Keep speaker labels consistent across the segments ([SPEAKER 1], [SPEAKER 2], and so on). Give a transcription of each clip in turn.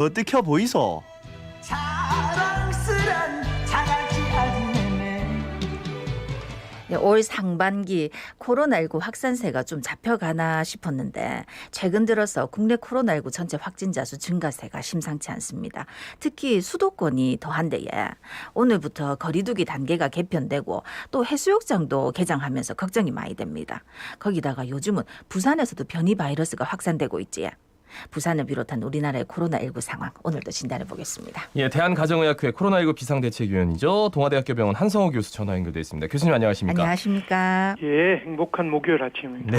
[SPEAKER 1] 어떻게 보이소?
[SPEAKER 2] 자랑스런 자갈치 아지매매.
[SPEAKER 3] 네, 올 상반기 코로나19 확산세가 좀 잡혀가나 싶었는데 최근 들어서 국내 코로나19 전체 확진자 수 증가세가 심상치 않습니다. 특히 수도권이 더한데에 오늘부터 거리두기 단계가 개편되고 또 해수욕장도 개장하면서 걱정이 많이 됩니다. 거기다가 요즘은 부산에서도 변이 바이러스가 확산되고 있지. 부산을 비롯한 우리나라의 코로나19 상황 오늘도 진단해 보겠습니다.
[SPEAKER 4] 예, 대한가정의학회 코로나19 비상대책위원이죠. 동아대학교 병원 한성호 교수 전화 연결돼 있습니다. 교수님 안녕하십니까?
[SPEAKER 3] 안녕하십니까?
[SPEAKER 5] 예, 행복한 목요일 아침입니다.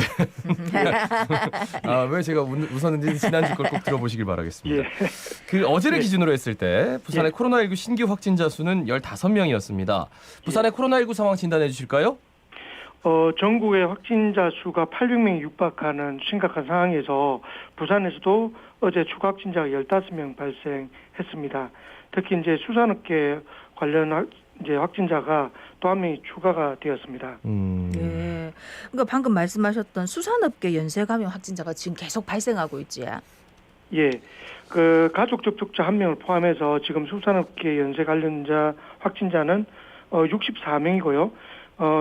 [SPEAKER 4] 네. 왜 제가 웃었는지 지난주 걸 꼭 들어보시길 바라겠습니다.
[SPEAKER 5] 예.
[SPEAKER 4] 그 어제를
[SPEAKER 5] 예.
[SPEAKER 4] 기준으로 했을 때 부산의
[SPEAKER 5] 예.
[SPEAKER 4] 코로나19 신규 확진자 수는 15명이었습니다. 부산의 코로나19 상황 진단해 주실까요?
[SPEAKER 5] 전국의 확진자 수가 800명이 육박하는 심각한 상황에서 부산에서도 어제 추가 확진자가 15명 발생했습니다. 특히 이제 수산업계 관련 이제 확진자가 또 한 명이 추가가 되었습니다.
[SPEAKER 3] 예. 그러니까 방금 말씀하셨던 수산업계 연쇄 감염 확진자가 지금 계속 발생하고 있지.
[SPEAKER 5] 예, 그 가족 접촉자 1명을 포함해서 지금 수산업계 연쇄 관련자 확진자는 64명이고요.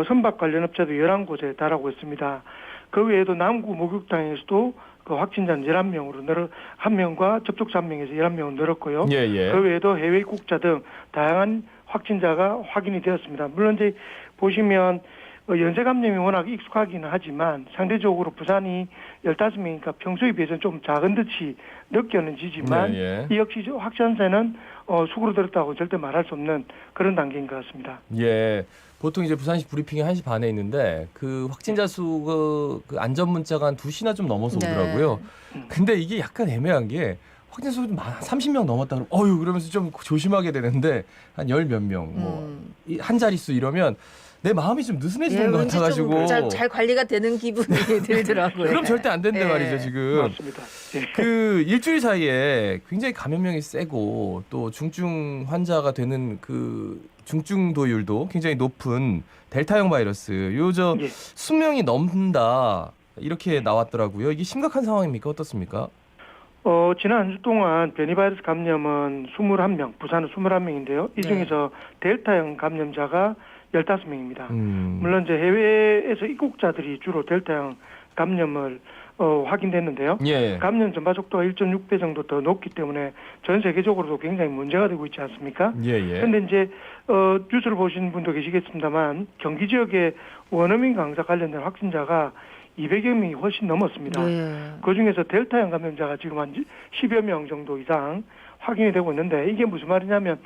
[SPEAKER 5] 선박 관련 업체도 11곳에 달하고 있습니다. 그 외에도 남구 목욕탕에서도 그 확진자는 11명으로 1명과 접촉자 1명에서 11명으로 늘었고요.
[SPEAKER 4] 예, 예.
[SPEAKER 5] 그 외에도 해외 입국자 등 다양한 확진자가 확인이 되었습니다. 물론 이제 보시면 연쇄 감염이 워낙 익숙하기는 하지만 상대적으로 부산이 15명이니까 평소에 비해서는 좀 작은 듯이 느껴지지만
[SPEAKER 4] 네, 예.
[SPEAKER 5] 이 역시 확산세는 수그러들었다고 절대 말할 수 없는 그런 단계인 것 같습니다.
[SPEAKER 4] 예. 보통 이제 부산시 브리핑이 1시 반에 있는데 그 확진자 수가 그 안전 문자가 한 2시나 좀 넘어서
[SPEAKER 3] 네.
[SPEAKER 4] 오더라고요. 근데 이게 약간 애매한 게 확진자 수가 30명 넘었다 그러면 어휴 그러면서 좀 조심하게 되는데 한 열 몇 명 한 자릿수 이러면 내 마음이 좀 느슨해지는 것
[SPEAKER 3] 왠지
[SPEAKER 4] 같아가지고
[SPEAKER 3] 잘 관리가 되는 기분이 들더라고요.
[SPEAKER 4] 그럼 절대 안 된대
[SPEAKER 3] 예.
[SPEAKER 4] 말이죠 지금.
[SPEAKER 5] 맞습니다. 예.
[SPEAKER 4] 그 일주일 사이에 굉장히 감염력이 세고 또 중증 환자가 되는 그 중증도율도 굉장히 높은 델타형 바이러스 요저
[SPEAKER 5] 예.
[SPEAKER 4] 수명이 넘는다 이렇게 나왔더라고요. 이게 심각한 상황입니까? 어떻습니까?
[SPEAKER 5] 지난 한 주 동안 변이 바이러스 감염은 21명, 부산은 21명인데요. 이 중에서 델타형 감염자가 15명입니다. 물론 이제 해외에서 입국자들이 주로 델타형 감염을 확인됐는데요.
[SPEAKER 4] 예.
[SPEAKER 5] 감염 전파 속도가 1.6배 정도 더 높기 때문에 전 세계적으로도 굉장히 문제가 되고 있지 않습니까?
[SPEAKER 4] 예.
[SPEAKER 5] 그런데 이제 뉴스를 보신 분도 계시겠습니다만 경기 지역의 원어민 강사 관련된 확진자가 200여 명이 훨씬 넘었습니다.
[SPEAKER 3] 네.
[SPEAKER 5] 그중에서 델타형 감염자가 지금 한 10여 명 정도 이상 확인이 되고 있는데 이게 무슨 말이냐면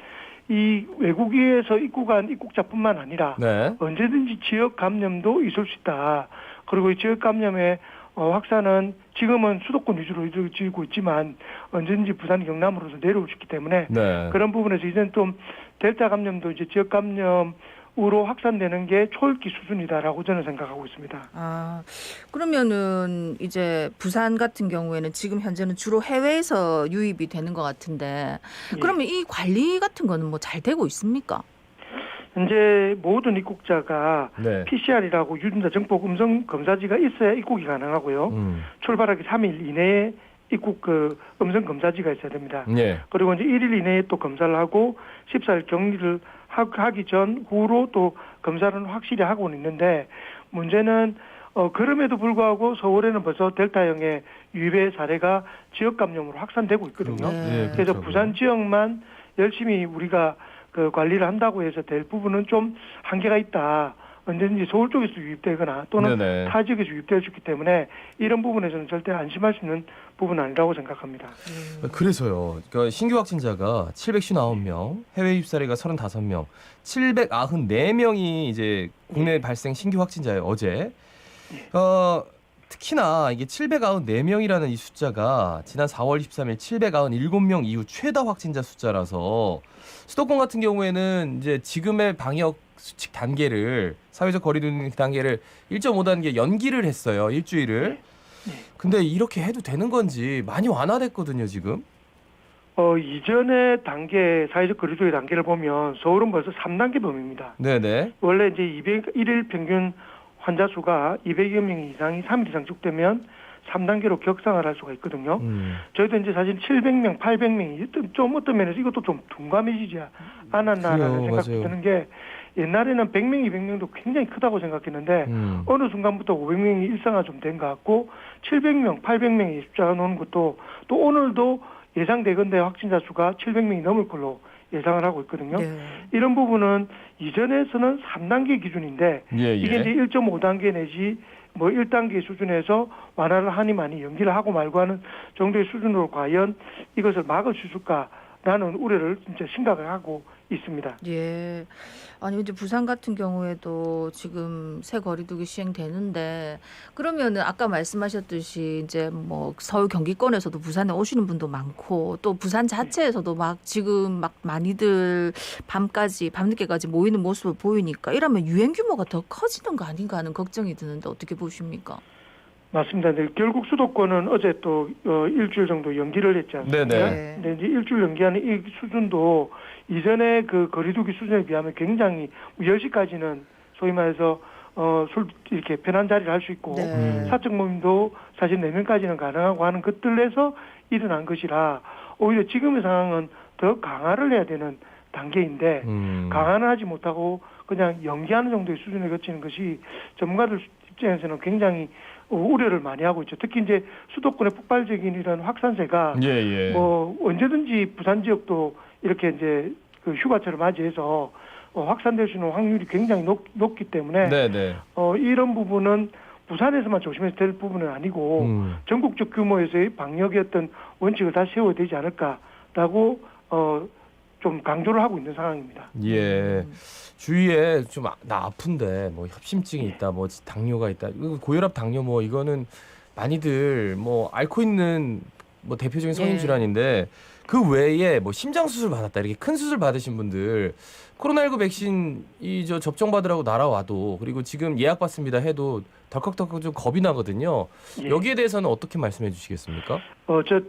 [SPEAKER 5] 이 외국에서 입국한 입국자뿐만 아니라
[SPEAKER 4] 네.
[SPEAKER 5] 언제든지 지역 감염도 있을 수 있다. 그리고 이 지역 감염의 확산은 지금은 수도권 위주로 이루어지고 있지만 언제든지 부산 경남으로서 내려올 수 있기 때문에
[SPEAKER 4] 네.
[SPEAKER 5] 그런 부분에서 이제는 좀 델타 감염도 이제 지역 감염으로 확산되는 게 초읽기 수준이다라고 저는 생각하고 있습니다.
[SPEAKER 3] 그러면은 이제 부산 같은 경우에는 지금 현재는 주로 해외에서 유입이 되는 것 같은데 그러면 이 관리 같은 거는 뭐 잘 되고 있습니까?
[SPEAKER 5] 현재 모든 입국자가
[SPEAKER 4] 네.
[SPEAKER 5] PCR이라고 유전자 정폭 음성 검사지가 있어야 입국이 가능하고요. 출발하기 3일 이내에 입국 그 음성 검사지가 있어야 됩니다.
[SPEAKER 4] 예.
[SPEAKER 5] 그리고 이제 1일 이내에 또 검사를 하고 14일 격리를 하기 전 후로 또 검사를 확실히 하고는 있는데 문제는 그럼에도 불구하고 서울에는 벌써 델타형의 유입의 사례가 지역 감염으로 확산되고 있거든요.
[SPEAKER 3] 네.
[SPEAKER 5] 그래서
[SPEAKER 4] 그렇죠.
[SPEAKER 5] 부산 지역만 열심히 우리가 그 관리를 한다고 해서 될 부분은 좀 한계가 있다. 언제든지 서울 쪽에서 유입되거나 또는
[SPEAKER 4] 네네.
[SPEAKER 5] 타 지역에서 유입될 수 있기 때문에 이런 부분에서는 절대 안심할 수 있는 부분은 아니라고 생각합니다.
[SPEAKER 4] 그래서요. 그러니까 신규 확진자가 759명, 해외 유입 사례가 35명, 794명이 이제 국내 발생 신규 확진자예요. 어제. 특히나 이게 794명이라는 이 숫자가 지난 4월 23일 797명 이후 최다 확진자 숫자라서 수도권 같은 경우에는 이제 지금의 방역 수칙 단계를 사회적 거리두기 단계를 1.5단계 연기를 했어요. 일주일을. 근데 이렇게 해도 되는 건지 많이 완화됐거든요, 지금.
[SPEAKER 5] 이전의 단계, 사회적 거리두기 단계를 보면 서울은 벌써 3단계 범위입니다.
[SPEAKER 4] 네네.
[SPEAKER 5] 원래 이제 1일 평균 환자 수가 200여 명 이상이 3일 이상 축되면 3단계로 격상을 할 수가 있거든요. 저희도 이제 사실 700명, 800명이 좀 어떤 면에서 이것도 좀 둔감해지지 않았나라는 생각이
[SPEAKER 4] 맞아요.
[SPEAKER 5] 드는 게 옛날에는 100명, 200명도 굉장히 크다고 생각했는데 어느 순간부터 500명이 일상화 좀 된 것 같고 700명, 800명의 숫자가 나오는 것도 또 오늘도 예상되건대 확진자 수가 700명이 넘을 걸로 예상을 하고 있거든요.
[SPEAKER 3] 네.
[SPEAKER 5] 이런 부분은 이전에서는 3단계 기준인데
[SPEAKER 4] 예,
[SPEAKER 5] 이게 이제 1.5단계 내지 뭐 1단계 수준에서 완화를 하니 많이 연기를 하고 말고 하는 정도의 수준으로 과연 이것을 막을 수 있을까라는 우려를 진짜 심각하게 하고 있습니다.
[SPEAKER 3] 예. 아니 이제 부산 같은 경우에도 지금 새 거리두기 시행되는데 그러면은 아까 말씀하셨듯이 이제 뭐 서울 경기권에서도 부산에 오시는 분도 많고 또 부산 자체에서도 막 지금 막 많이들 밤늦게까지 모이는 모습을 보이니까 이러면 유행 규모가 더 커지는 거 아닌가 하는 걱정이 드는데 어떻게 보십니까?
[SPEAKER 5] 맞습니다. 네, 결국 수도권은 어제 또 일주일 정도 연기를 했지 않습니까?
[SPEAKER 4] 네네.
[SPEAKER 5] 근데 이제 일주일 연기하는 이 수준도 이전에 그 거리두기 수준에 비하면 굉장히 10시까지는 소위 말해서 술 이렇게 편한 자리를 할 수 있고
[SPEAKER 3] 네.
[SPEAKER 5] 사적 모임도 사실 4명까지는 가능하고 하는 것들에서 일어난 것이라 오히려 지금의 상황은 더 강화를 해야 되는 단계인데 강화는 하지 못하고 그냥 연기하는 정도의 수준에 거치는 것이 전문가들 입장에서는 굉장히 우려를 많이 하고 있죠. 특히 이제 수도권의 폭발적인 이런 확산세가
[SPEAKER 4] 예, 예.
[SPEAKER 5] 뭐 언제든지 부산 지역도 이렇게 이제 그 휴가철을 맞이해서 확산될 수 있는 확률이 굉장히 높기 때문에
[SPEAKER 4] 네네.
[SPEAKER 5] 이런 부분은 부산에서만 조심해야 될 부분은 아니고 전국적 규모에서의 방역의 어떤 원칙을 다시 세워야 되지 않을까라고 좀 강조를 하고 있는 상황입니다.
[SPEAKER 4] 예. 주위에 좀 나 아픈데 뭐 협심증이 있다, 뭐 당뇨가 있다, 이거 고혈압, 당뇨 뭐 이거는 많이들 뭐 앓고 있는 뭐 대표적인 성인
[SPEAKER 3] 예.
[SPEAKER 4] 질환인데 그 외에 뭐 심장 수술 받았다 이렇게 큰 수술 받으신 분들 코로나19 백신 저 접종 받으라고 날아와도 그리고 지금 예약 받습니다 해도 덜컥덜컥 좀 겁이 나거든요.
[SPEAKER 5] 예.
[SPEAKER 4] 여기에 대해서는 어떻게 말씀해 주시겠습니까?
[SPEAKER 5] 저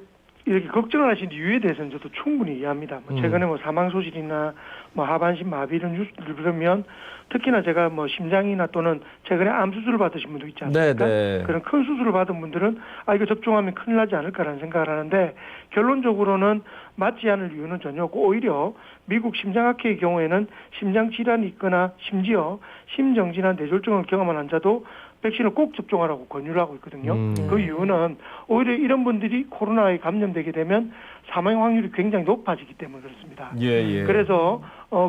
[SPEAKER 5] 이렇게 걱정을 하신 이유에 대해서는 저도 충분히 이해합니다. 뭐 최근에 뭐 사망 소식이나 뭐 하반신 마비 이런 뉴스를 들으면 특히나 제가 뭐 심장이나 또는 최근에 암 수술을 받으신 분도 있지 않습니까?
[SPEAKER 4] 네네.
[SPEAKER 5] 그런 큰 수술을 받은 분들은 이거 접종하면 큰일 나지 않을까라는 생각을 하는데 결론적으로는 맞지 않을 이유는 전혀 없고 오히려 미국 심장학회의 경우에는 심장 질환이 있거나 심지어 심정지나 뇌졸중을 경험한 환자도 백신을 꼭 접종하라고 권유를 하고 있거든요. 그 이유는 오히려 이런 분들이 코로나에 감염되게 되면 사망 확률이 굉장히 높아지기 때문에 그렇습니다.
[SPEAKER 4] 예.
[SPEAKER 5] 그래서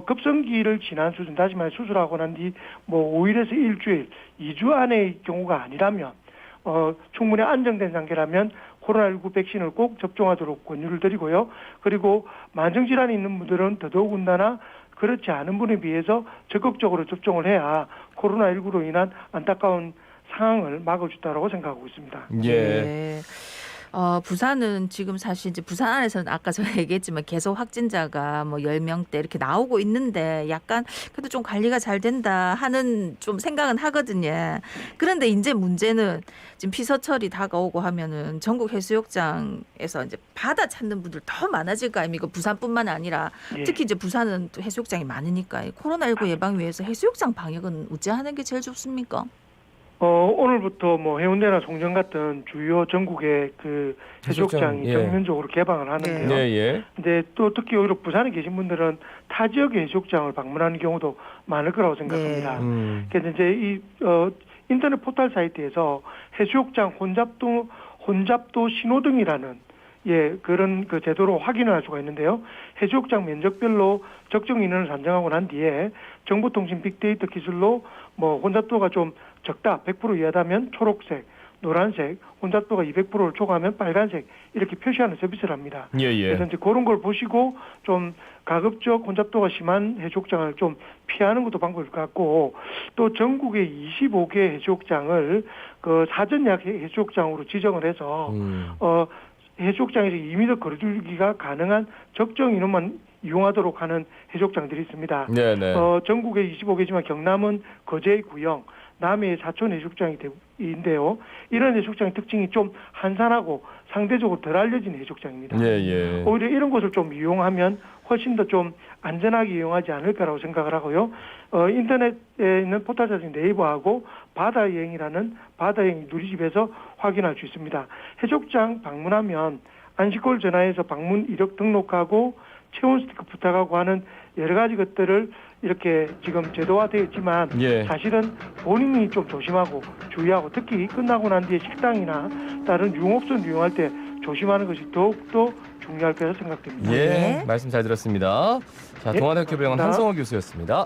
[SPEAKER 5] 급성기를 지난 수준, 다시 말해 수술하고 난 뒤 뭐 5일에서 일주일, 2주 안의 경우가 아니라면 충분히 안정된 단계라면 코로나19 백신을 꼭 접종하도록 권유를 드리고요. 그리고 만성질환이 있는 분들은 더더욱군다나 그렇지 않은 분에 비해서 적극적으로 접종을 해야 코로나19로 인한 안타까운 상황을 막을 수 있다고 생각하고 있습니다.
[SPEAKER 4] 예.
[SPEAKER 3] 예. 부산은 지금 사실 이제 부산 안에서는 아까 제가 얘기했지만 계속 확진자가 뭐 10명대 이렇게 나오고 있는데 약간 그래도 좀 관리가 잘 된다 하는 좀 생각은 하거든요. 그런데 이제 문제는 지금 피서철이 다가오고 하면은 전국 해수욕장에서 이제 바다 찾는 분들 더 많아질 거 아닙니까? 부산뿐만 아니라
[SPEAKER 5] 예.
[SPEAKER 3] 특히 이제 부산은 또 해수욕장이 많으니까 코로나19 예방 위해서 해수욕장 방역은 어찌 하는 게 제일 좋습니까?
[SPEAKER 5] 오늘부터 뭐 해운대나 송정 같은 주요 전국의 그 해수욕장이
[SPEAKER 4] 예.
[SPEAKER 5] 전면적으로 개방을 하는데요.
[SPEAKER 4] 예.
[SPEAKER 5] 근데 또 특히 오히려 부산에 계신 분들은 타 지역의 해수욕장을 방문하는 경우도 많을 거라고 생각합니다. 그래서 이제 이 인터넷 포털 사이트에서 해수욕장 혼잡도 신호등이라는 그런 그 제도로 확인을 할 수가 있는데요. 해수욕장 면적별로 적정 인원을 산정하고 난 뒤에 정보통신 빅데이터 기술로 뭐 혼잡도가 좀 적다, 100% 이하다면 초록색, 노란색, 혼잡도가 200%를 초과하면 빨간색 이렇게 표시하는 서비스를 합니다. 그래서 이제 그런 걸 보시고 좀 가급적 혼잡도가 심한 해수욕장을 좀 피하는 것도 방법일 것 같고 또 전국의 25개 해수욕장을 그 사전 예약 해수욕장으로 지정을 해서 해수욕장에서 2m 거리두기가 가능한 적정 인원만 이용하도록 하는 해수욕장들이 있습니다.
[SPEAKER 4] 네네.
[SPEAKER 5] 전국에 25개지만 경남은 거제의 구영, 남해의 사촌 해수욕장인데요. 이런 해수욕장의 특징이 좀 한산하고 상대적으로 덜 알려진 해수욕장입니다. 오히려 이런 곳을 좀 이용하면 훨씬 더 좀 안전하게 이용하지 않을까라고 생각을 하고요. 인터넷에 있는 포털 사이트 네이버하고 바다여행이라는 바다여행 누리집에서 확인할 수 있습니다. 해족장 방문하면 안식골 전화해서 방문 이력 등록하고 체온 스티커 부탁하고 하는 여러 가지 것들을 이렇게 지금 제도화되어 있지만
[SPEAKER 4] 예.
[SPEAKER 5] 사실은 본인이 좀 조심하고 주의하고 특히 끝나고 난 뒤에 식당이나 다른 유흥업소를 이용할 때 조심하는 것이 더욱더 중요할 거라 생각됩니다.
[SPEAKER 4] 예,
[SPEAKER 3] 네.
[SPEAKER 4] 말씀 잘 들었습니다. 자,
[SPEAKER 5] 예,
[SPEAKER 4] 동아대학교 병원
[SPEAKER 5] 고맙습니다.
[SPEAKER 4] 한성호 교수였습니다.